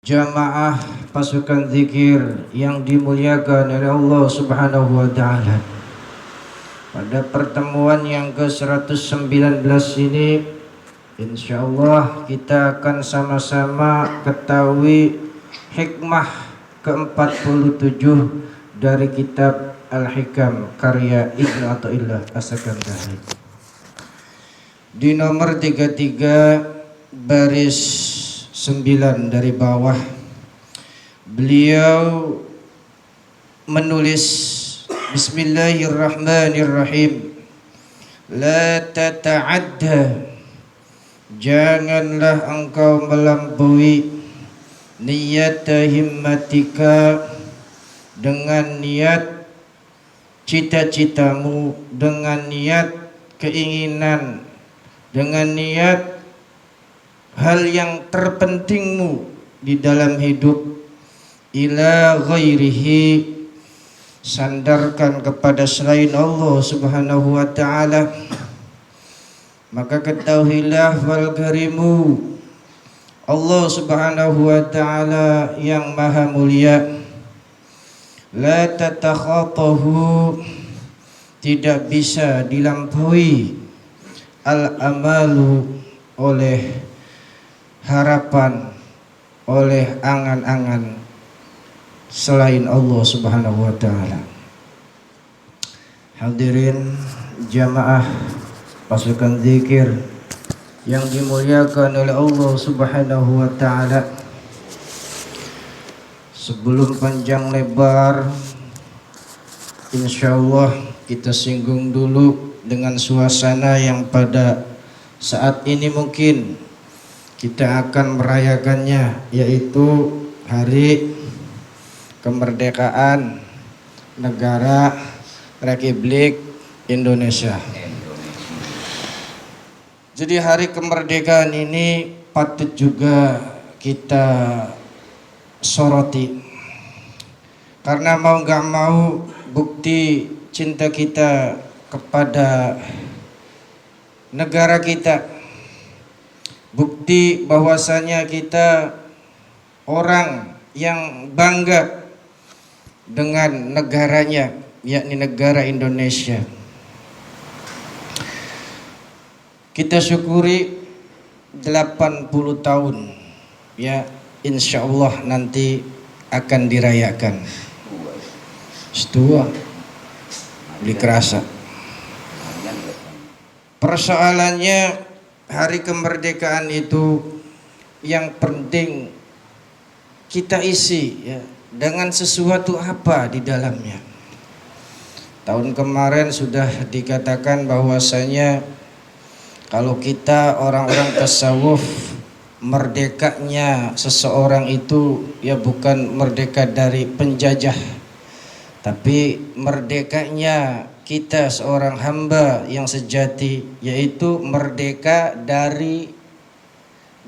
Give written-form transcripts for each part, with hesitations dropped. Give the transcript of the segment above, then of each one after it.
Jamaah pasukan zikir yang dimuliakan oleh Allah Subhanahu wa taala. Pada pertemuan yang ke-119 ini, insyaallah kita akan sama-sama ketahui hikmah ke-47 dari kitab Al-Hikam karya Ibnu Athaillah As-Sakandari. Di nomor 33 baris 9 dari bawah, beliau menulis Bismillahirrahmanirrahim. La tata'adda, janganlah engkau melampaui niyata himmatika, dengan niat cita-citamu, dengan niat keinginan, dengan niat hal yang terpentingmu di dalam hidup, ila ghairihi, sandarkan kepada selain Allah Subhanahu wa taala. Maka ketahuilah wal karimu, Allah Subhanahu wa taala yang maha mulia, la tatakhatahu, tidak bisa dilampaui al amalu, oleh harapan, oleh angan-angan selain Allah Subhanahu wa taala. Hadirin jamaah pasukan zikir yang dimuliakan oleh Allah Subhanahu wa taala. Sebelum panjang lebar, insyaallah kita singgung dulu dengan suasana yang pada saat ini mungkin kita akan merayakannya, yaitu Hari Kemerdekaan Negara Republik Indonesia. Jadi hari kemerdekaan ini patut juga kita soroti, karena mau gak mau bukti cinta kita kepada negara kita, bukti bahwasanya kita orang yang bangga dengan negaranya, yakni negara Indonesia. Kita syukuri 80 tahun, ya, insyaallah nanti akan dirayakan. Setua beli kerasa. Persoalannya, hari kemerdekaan itu yang penting kita isi, ya, dengan sesuatu apa di dalamnya. Tahun kemarin sudah dikatakan bahwasanya kalau kita orang-orang tasawuf, merdekanya seseorang itu ya bukan merdeka dari penjajah, tapi merdekanya kita seorang hamba yang sejati, yaitu merdeka dari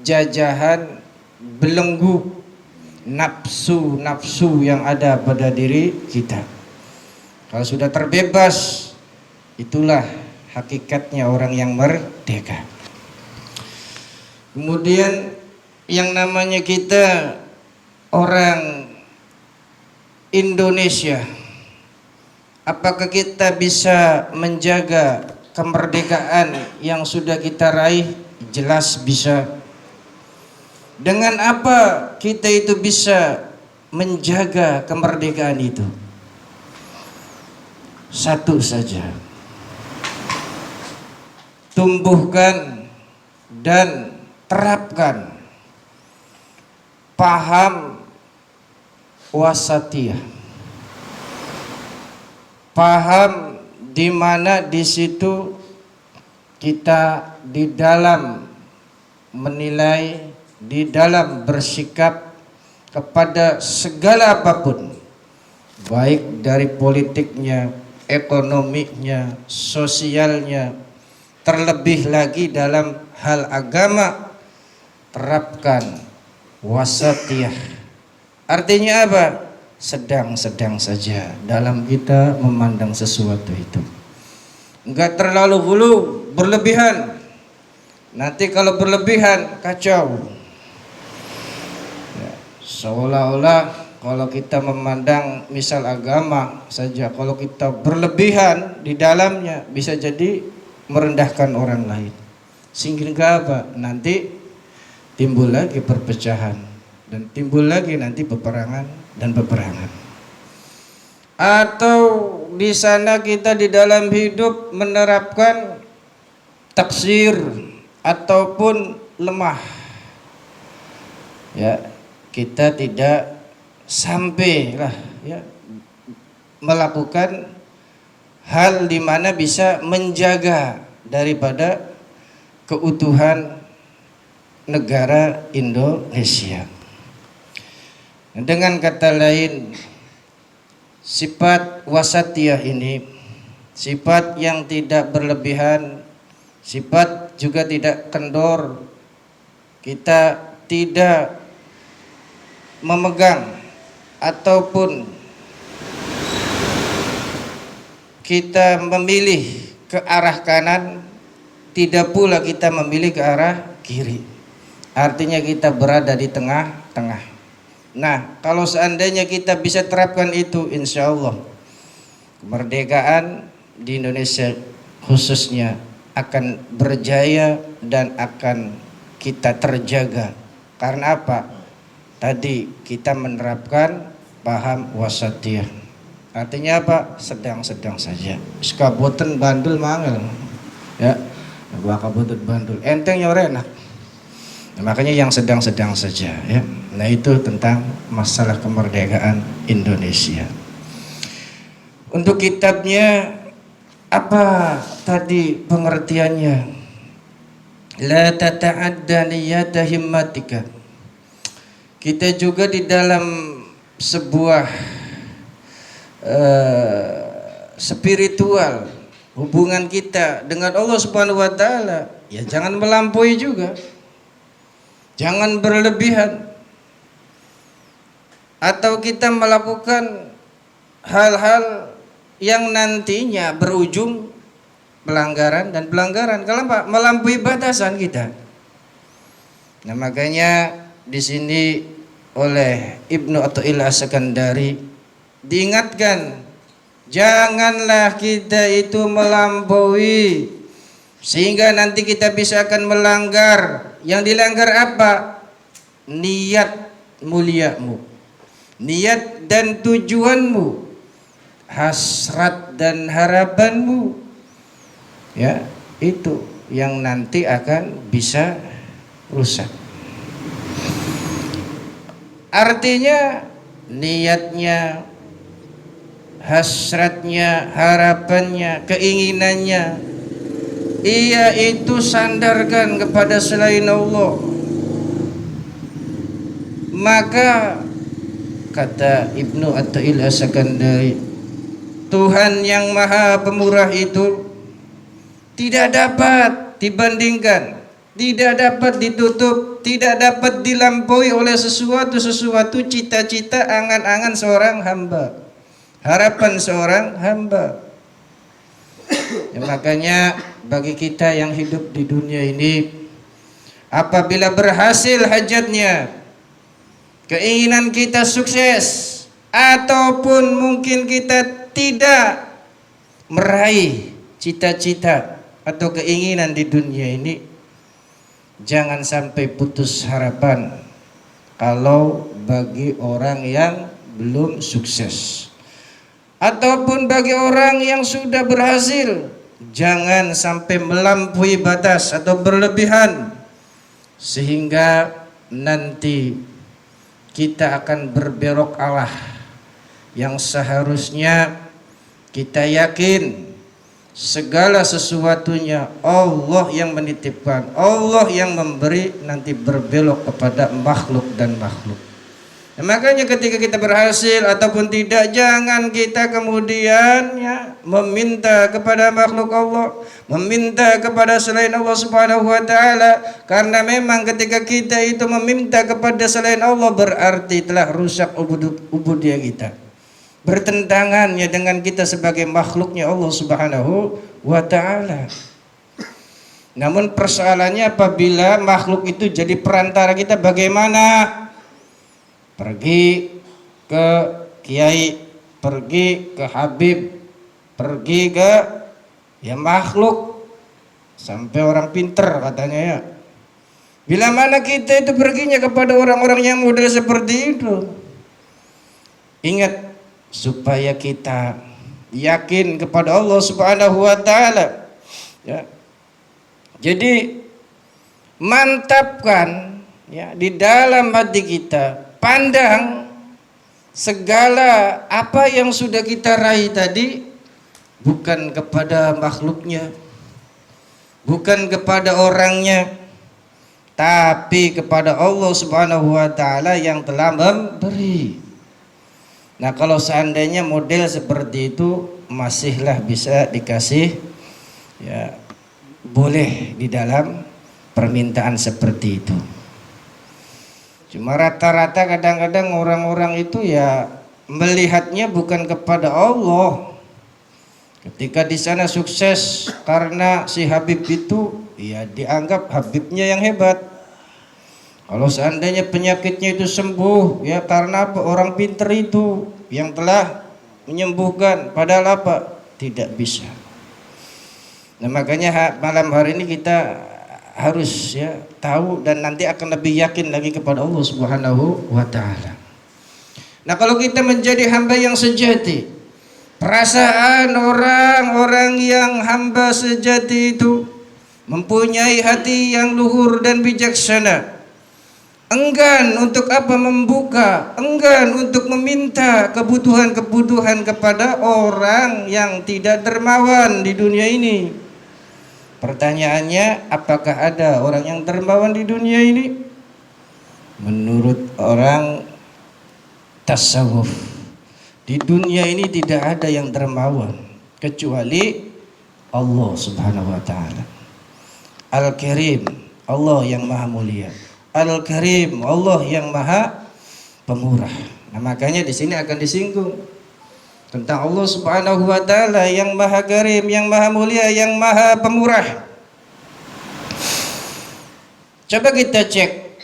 jajahan belenggu nafsu-nafsu yang ada pada diri kita. Kalau sudah terbebas, itulah hakikatnya orang yang merdeka. Kemudian yang namanya kita orang Indonesia, apakah kita bisa menjaga kemerdekaan yang sudah kita raih? Jelas bisa. Dengan apa kita itu bisa menjaga kemerdekaan itu? Satu saja, tumbuhkan dan terapkan paham wasatiyah. Paham di mana di situ kita di dalam menilai, di dalam bersikap kepada segala apapun, baik dari politiknya, ekonominya, sosialnya, terlebih lagi dalam hal agama, terapkan wasatiyah. Artinya apa? Sedang-sedang saja dalam kita memandang sesuatu itu. Enggak terlalu hulu, berlebihan. Nanti kalau berlebihan kacau. Seolah-olah kalau kita memandang misal agama saja, kalau kita berlebihan di dalamnya bisa jadi merendahkan orang lain. Sehingga apa? Nanti timbul lagi perpecahan dan timbul lagi nanti peperangan dan peperangan. Atau di sana kita di dalam hidup menerapkan taksir ataupun lemah. Ya, kita tidak sampai lah ya melakukan hal di mana bisa menjaga daripada keutuhan negara Indonesia. Dengan kata lain, sifat wasatiyah ini sifat yang tidak berlebihan, sifat juga tidak kendor. Kita tidak memegang ataupun kita memilih ke arah kanan, tidak pula kita memilih ke arah kiri. Artinya kita berada di tengah-tengah. Nah, kalau seandainya kita bisa terapkan itu, insya Allah kemerdekaan di Indonesia khususnya akan berjaya dan akan kita terjaga. Karena apa? Tadi kita menerapkan paham wasatiyah. Artinya apa? Sedang-sedang saja. Kabupaten Bandul mangel. Ya, gua kabupaten Bandul. Enteng nyorenak. Nah, makanya yang sedang-sedang saja ya. Nah, itu tentang masalah kemerdekaan Indonesia. Untuk kitabnya apa tadi pengertiannya? La tata'adda niyata himmatika. Kita juga di dalam sebuah spiritual hubungan kita dengan Allah Subhanahu wa taala, ya jangan melampaui juga. Jangan berlebihan. Atau kita melakukan hal-hal yang nantinya berujung pelanggaran dan pelanggaran. Kalau Pak melampaui batasan kita. Nah, makanya di sini oleh Ibnu Athaillah As-Sakandari diingatkan, janganlah kita itu melampaui sehingga nanti kita bisa akan melanggar. Yang dilanggar apa? Niat muliamu, niat dan tujuanmu, hasrat dan harapanmu. Ya, itu yang nanti akan bisa rusak. Artinya niatnya, hasratnya, harapannya, keinginannya, ia itu sandarkan kepada selain Allah. Maka kata Ibnu Athaillah As-Sakandari, Tuhan yang Maha Pemurah itu tidak dapat dibandingkan, tidak dapat ditutup, tidak dapat dilampaui oleh sesuatu cita-cita, angan-angan seorang hamba, harapan seorang hamba. Ya, makanya bagi kita yang hidup di dunia ini, apabila berhasil hajatnya, keinginan kita sukses, ataupun mungkin kita tidak meraih cita-cita atau keinginan di dunia ini, jangan sampai putus harapan. Kalau bagi orang yang belum sukses ataupun bagi orang yang sudah berhasil, jangan sampai melampaui batas atau berlebihan sehingga nanti kita akan berbelok arah yang seharusnya kita yakin segala sesuatunya Allah yang menitipkan, Allah yang memberi, nanti berbelok kepada makhluk dan makhluk. Nah, makanya ketika kita berhasil ataupun tidak, jangan kita kemudian ya meminta kepada makhluk Allah, meminta kepada selain Allah Subhanahu wa taala, karena memang ketika kita itu meminta kepada selain Allah berarti telah rusak ubudiyah kita. Bertentangannya dengan kita sebagai makhluknya Allah Subhanahu wa taala. Namun persoalannya apabila makhluk itu jadi perantara kita, bagaimana? pergi ke kiai, pergi ke habib, pergi ke ya makhluk, sampai orang pinter katanya ya. Bila mana kita itu perginya kepada orang-orang yang model seperti itu, ingat supaya kita yakin kepada Allah Subhanahu wa taala ya. Jadi mantapkan ya di dalam hati kita, pandang segala apa yang sudah kita raih tadi bukan kepada makhluknya, bukan kepada orangnya, tapi kepada Allah Subhanahu wa taala yang telah memberi. Nah, kalau seandainya model seperti itu masihlah bisa dikasih ya, boleh di dalam permintaan seperti itu. Cuma rata-rata kadang-kadang orang-orang itu ya melihatnya bukan kepada Allah. Ketika di sana sukses karena si Habib itu, ya dianggap Habibnya yang hebat. Kalau seandainya penyakitnya itu sembuh, ya karena apa? Orang pinter itu yang telah menyembuhkan. Padahal apa? Tidak bisa. Nah, makanya malam hari ini kita harus ya tahu dan nanti akan lebih yakin lagi kepada Allah Subhanahu wa taala. Nah, kalau kita menjadi hamba yang sejati, perasaan orang-orang yang hamba sejati itu mempunyai hati yang luhur dan bijaksana, enggan untuk apa? Membuka, enggan untuk meminta kebutuhan-kebutuhan kepada orang yang tidak dermawan di dunia ini. Pertanyaannya, apakah ada orang yang dermawan di dunia ini? Menurut orang tasawuf, di dunia ini tidak ada yang dermawan kecuali Allah Subhanahu wa taala. Al-Karim, Allah yang maha mulia. Al-Karim, Allah yang maha pemurah. Nah, makanya di sini akan disinggung tentang Allah Subhanahu wa taala yang maha karim, yang maha mulia, yang maha pemurah. Coba kita cek,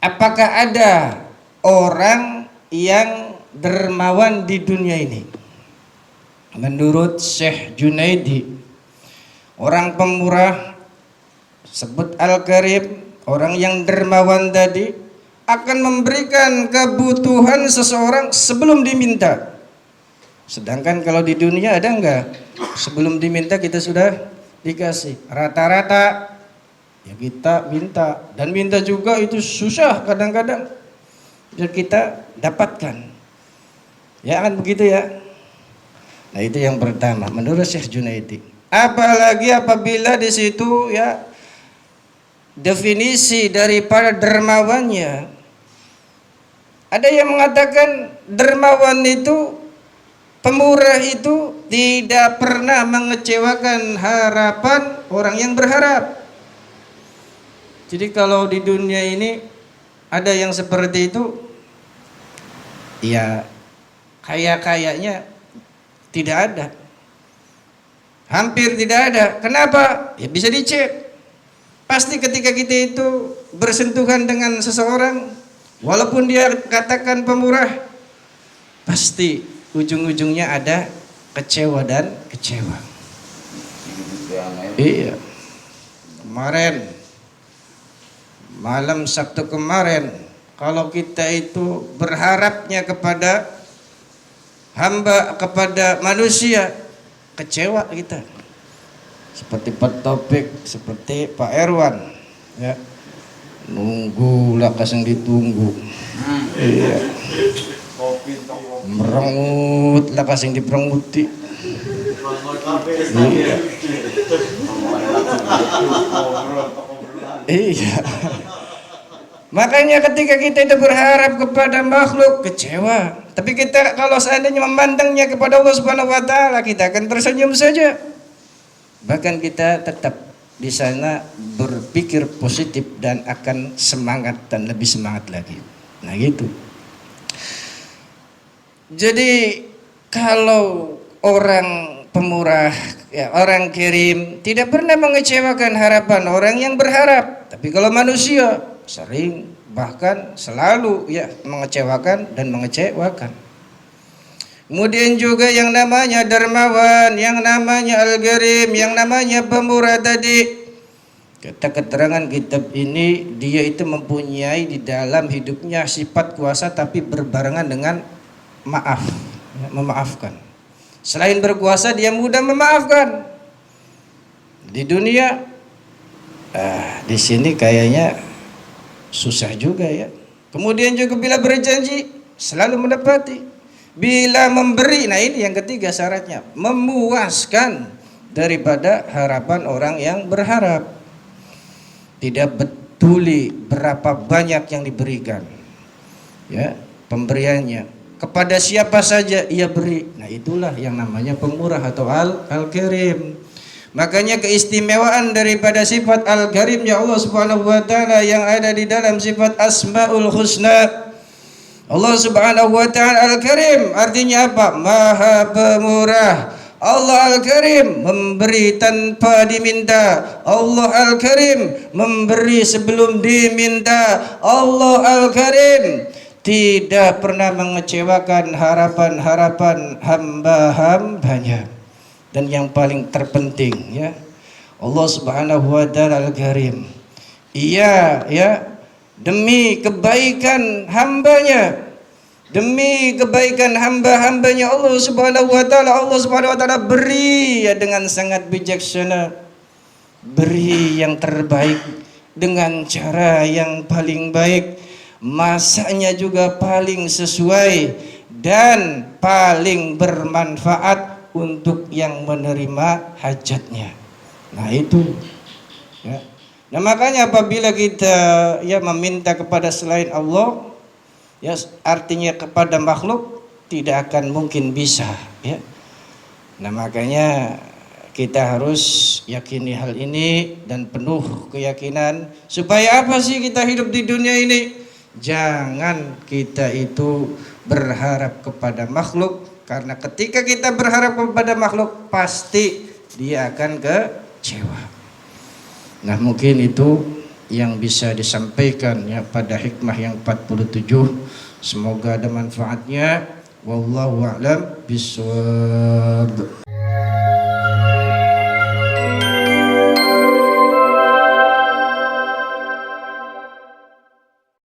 apakah ada orang yang dermawan di dunia ini? Menurut Syekh Junaidi, orang pemurah, sebut Al-Karim, orang yang dermawan tadi akan memberikan kebutuhan seseorang sebelum diminta. Sedangkan kalau di dunia ada enggak? Sebelum diminta kita sudah dikasih. Rata-rata ya kita minta, dan minta juga itu susah kadang-kadang biar kita dapatkan. Ya kan begitu ya. Nah, itu yang pertama menurut Syekh Junaidi. Apalagi apabila di situ ya definisi daripada dermawannya, ada yang mengatakan dermawan itu, pemurah itu tidak pernah mengecewakan harapan orang yang berharap. Jadi kalau di dunia ini ada yang seperti itu, ya kayaknya tidak ada. Hampir tidak ada. Kenapa? Ya bisa dicek. Pasti ketika kita itu bersentuhan dengan seseorang, walaupun dia katakan pemurah, pasti ujung-ujungnya ada kecewa dan kecewa. Iya. Kemarin malam Sabtu kemarin, kalau kita itu berharapnya kepada hamba, kepada manusia, kecewa kita. Seperti Pak Taufik, seperti Pak Erwan, ya. Nunggu lah kasing ditunggu. Iya. Merengut lah kasing diperenguti. Iya. Iya. Makanya ketika kita itu berharap kepada makhluk, kecewa. Tapi kita kalau seandainya memandangnya kepada Allah Subhanahu wa taala, kita akan tersenyum saja. Bahkan kita tetap di sana berpikir positif dan akan semangat dan lebih semangat lagi. Nah, gitu. Jadi kalau orang pemurah, ya, orang kirim tidak pernah mengecewakan harapan orang yang berharap. Tapi kalau manusia sering bahkan selalu ya mengecewakan dan mengecewakan. Kemudian juga yang namanya dermawan, yang namanya al-gharim, yang namanya pemurah tadi. Kata keterangan kitab ini, dia itu mempunyai di dalam hidupnya sifat kuasa tapi berbarengan dengan maaf, ya, memaafkan. Selain berkuasa dia mudah memaafkan. Di dunia, di sini kayaknya susah juga ya. Kemudian juga bila berjanji selalu menepati. Bila memberi, nah ini yang ketiga syaratnya, memuaskan daripada harapan orang yang berharap. Tidak peduli berapa banyak yang diberikan, ya pemberiannya kepada siapa saja ia beri. Nah itulah yang namanya pemurah atau al-karim. Makanya keistimewaan daripada sifat al-karimnya Allah Subhanahu wa taala yang ada di dalam sifat Asmaul Husna. Allah Subhanahu wa taala Al-Karim artinya apa? Maha Pemurah. Allah Al-Karim memberi tanpa diminta. Allah Al-Karim memberi sebelum diminta. Allah Al-Karim tidak pernah mengecewakan harapan-harapan hamba-hambanya. Dan yang paling terpenting ya, Allah Subhanahu wa taala Al-Karim. Ia ya demi kebaikan hambanya, demi kebaikan hamba-hambanya Allah Subhanahu wa taala beri ya dengan sangat bijaksana, beri yang terbaik dengan cara yang paling baik, masanya juga paling sesuai dan paling bermanfaat untuk yang menerima hajatnya. Nah itu ya. Nah makanya apabila kita ya meminta kepada selain Allah, ya artinya kepada makhluk, tidak akan mungkin bisa ya. Nah makanya kita harus yakini hal ini dan penuh keyakinan. Supaya apa sih kita hidup di dunia ini? Jangan kita itu berharap kepada makhluk, karena ketika kita berharap kepada makhluk pasti dia akan kecewa. Nah mungkin itu yang bisa disampaikan ya pada hikmah yang 47. Semoga ada manfaatnya. Wallahu a'lam bishawab.